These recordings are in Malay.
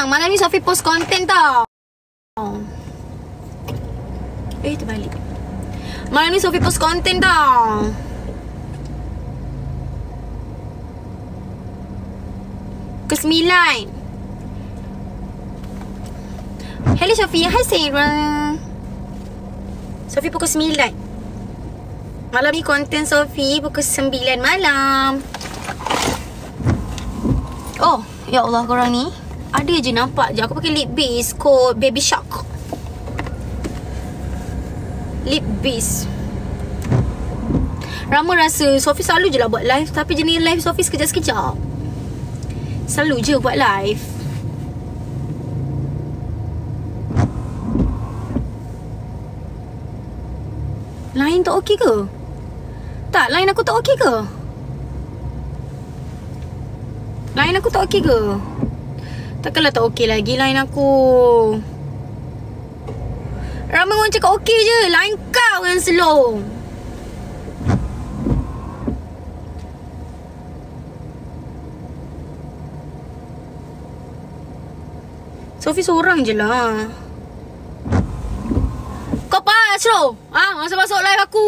korang, malam ni Sophie post konten tau. Terbalik. Malam ni Sophie post konten tau. Ke-9. Hello Sophie. Hai Sarah. Sophie pukul 9. Malam ni konten Sophie pukul 9 malam. Oh, ya Allah korang ni. Ada je nampak je aku pakai lip base code Baby Shark. Lip base. Rama rasa Sophie selalu je lah buat live, tapi jenis live Sophie sekejap-sekejap. Selalu je buat live. Line tak okey ke? Tak, line aku tak okey ke? Line aku tak okey ke? Takkanlah tak okey lagi line aku. Ramai orang cakap okey je. Line kau yang slow. Sophie seorang je lah. Kau pas slow? Masa masuk live aku.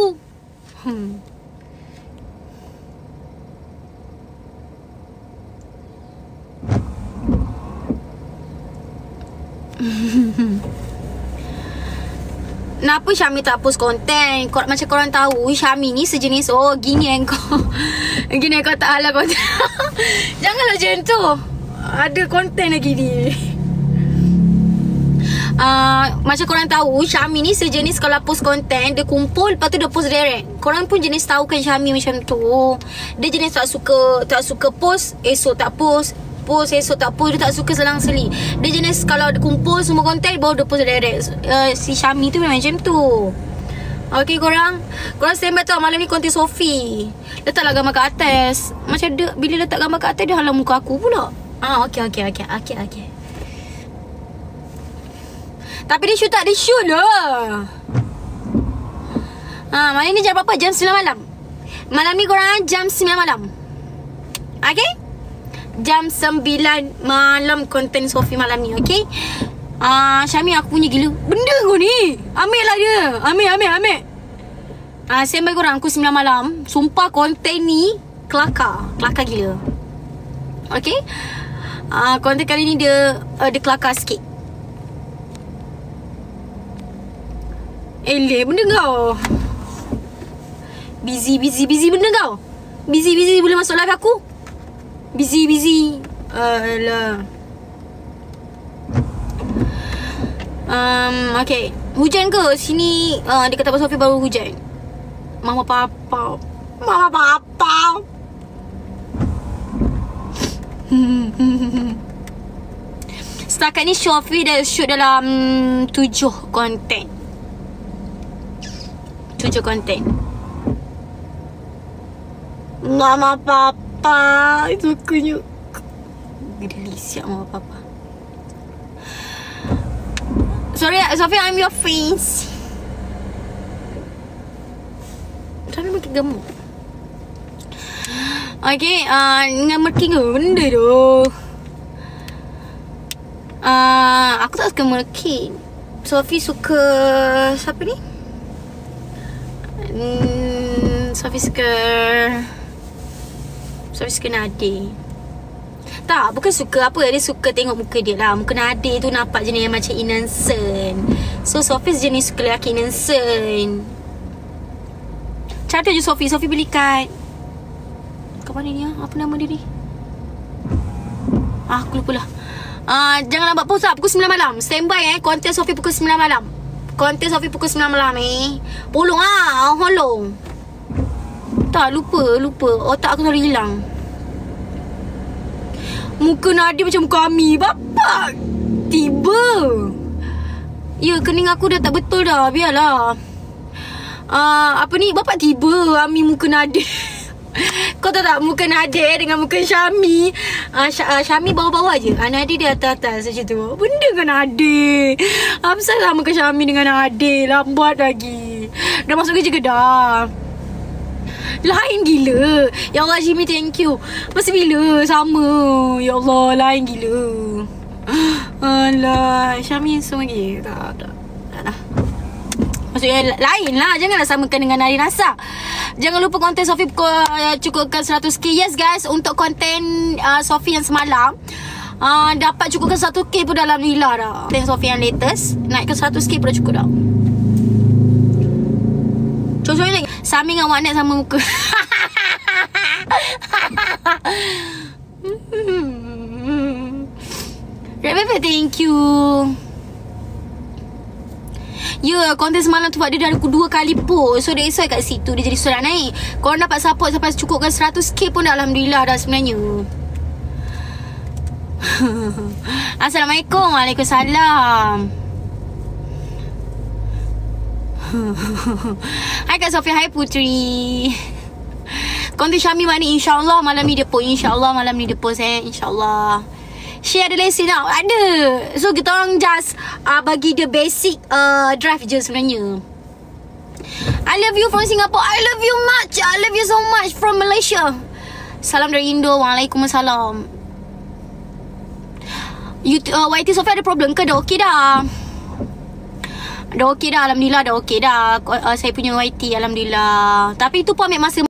Kenapa Syami tak post konten? Macam korang tahu Syami ni sejenis gini yang kau gini yang kau tak halal konten. Janganlah macam tu. Ada konten lagi ni. Macam korang tahu Syami ni sejenis kalau post konten dia kumpul, lepas tu dia post direct. Korang pun jenis tahu kan Syami macam tu. Dia jenis tak suka post, esok tak post, post esok tak post. Dia tak suka selang-seli. Dia jenis kalau dia kumpul semua konten baru dia post direct. Si Syami tu memang macam tu. Okay korang standby tau. Malam ni konten Sophie. Letaklah gambar kat atas. Macam dia bila letak gambar kat atas dia halang muka aku pula. Okay. Tapi dia shoot tak? Dia shoot lah. Malam ni jam berapa? Jam 9 malam. Malam ni korang jam 9 malam. Okay? Jam 9 malam konten Sophie malam ni. Okay? Syami aku punya gila. Benda kau ni. Ambil lah dia. Ambil. Standby korang. Aku 9 malam. Sumpah konten ni kelakar gila. Okay? Konten kali ni dia kelakar sikit. Benda kau. Busy benda kau. Busy boleh masuk live aku. Busy. Alah. Okay. Hujan ke? Sini dekat tempat Sophie baru hujan. Mama papa. Setakat ni Sophie dah shoot dalam 7 konten. 7 konten. Mama papa. Itu akunya. Gila siap mama papa. Sorry Sophie, I'm your friends. Tapi makin gemuk. Okay, dengan merking ke benda tu. Aku tak suka merking. Sophie suka siapa ni? Sophie suka Nadir. Tak, bukan suka apa. Dia suka tengok muka dia lah. Muka Nadir tu nampak jenis yang macam innocent. So Sophie jenis suka lelaki innocent. Cantik je Sophie. Sophie beli kat mana ni apa nama dia ni? Aku lupa lah. Jangan lambat post lah. Pukul 9 malam. Standby konten Sophie pukul 9 malam. Konten Sophie pukul 9 malam Tolong tolong. Tak, lupa. Otak aku selalu hilang. Muka Nadia macam muka Ami. Bapak tiba. Ya, kening aku dah tak betul dah. Biarlah. Apa ni? Bapak tiba Ami muka Nadia. Kau tahu tak? Muka Nadia dengan muka Syami. Syami bawah-bawah je. Nadia dia atas-atas macam tu. Benda kan Nadia. Apa salah muka Syami dengan Nadia? Lambat lagi. Dah masuk kerja ke dah? Lain gila. Ya Allah Jimmy, thank you. Masa bila sama? Ya Allah, lain gila. Alah, Syami handsome lagi. Tak lah. Maksudnya lain lah. Janganlah samakan dengan Nari Nasa. Jangan lupa konten Sophie cukupkan 100k. Yes guys, untuk konten Sophie yang semalam dapat cukupkan 1k pun dah alhamdulillah dah. Konten Sophie yang latest naikkan 100k pun dah cukup dah. Contohnya lagi Sami dengan Waknet sama muka. Red thank you. Ya, konten semalam tu dia dah 2 kali post. So that's why kat situ dia jadi surat naik. Korang dapat support sampai cukupkan 100k pun dah alhamdulillah dah sebenarnya. Assalamualaikum. Waalaikumsalam. Hai Kak Sofia. Hai Putri. Konten Syami mana insyaAllah malam ni dia post. InsyaAllah malam ni dia post InsyaAllah. Share ada lesen tau. Ada. So kita orang just bagi dia basic drive je sebenarnya. I love you from Singapore. I love you much. I love you so much from Malaysia. Salam dari Indo. Waalaikumsalam. YT Sofia ada problem ke? Dah okey dah. Dah okey dah. Alhamdulillah dah okey dah. Saya punya YT alhamdulillah. Tapi itu pun ambil masa